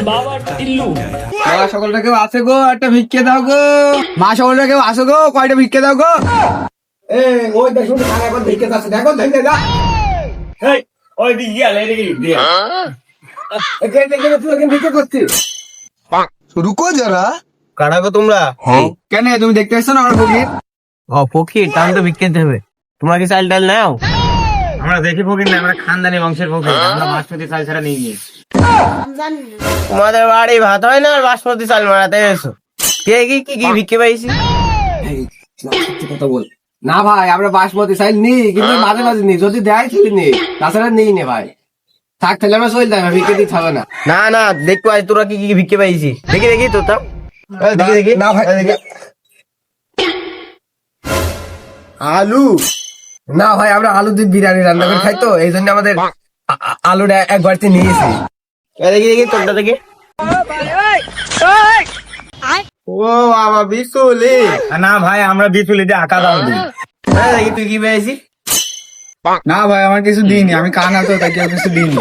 বাবা টিল্লু মা সকলটা কেউ আসে গো, একটা ভিক্ষে দাও গো। মা সকলটা কেউ আসো গো, কয়টা ভিক্ষে দাও গো। ওই দেখুন এখন ভিক্ষে আছে, দেখো দেখে যা। ওই দিক গিয়া লেগে দিয়া ভিক্ষে করছি। রুকো যারা, কারা গো তোমরা? কেন তুমি দেখতে আসছো না আমার ফকির? ও ফকির, তাহলে তো ভিক্ষে দিতে হবে। তোমরা কি চাল টাল নাও? আমরা দেখি ফকির না, আমরা খানদানি বংশের ফকির, আমরা বাসমতি চাল ছাড়া নিয়ে নিই। তোমাদের বাড়ি ভাত হয় না আর বাসমতি চাল মারাতে এসো? কে কি কি কি ভিক্ষে পাইছি? সত্যি কথা বল না ভাই, আমরা বাসমতি চাইল নিই, কিন্তু মাঝে মাঝে নিই, যদি দেয় তাহলে নিই, তাছাড়া নিই নে ভাই। থাক তাহলে আমরা চল যাই, ভিক্ষে দিতে হবে না। না না, দেখবো আজ তোরা কি কি ভিক্ষে পাইছি। দেখি দেখি তো তাও দেখি দেখি। না ভাই, আলু না ভাই, আমরা আলু দিয়ে বিরিয়ানি রান্না করে খাই, তো এই জন্য আমাদের আলুটা এক বাড়িতে নিয়েছি। দেখি দেখি তোরটা দেখি। ও বাবা বিশুলি। না ভাই, আমরা বিচুলিতে আঁকা দাম দিই। দেখি তুই কি পেয়েছি। না ভাই আমার কিছু দিইনি, আমি কানা তো তাই কেউ কিছু দিইনি।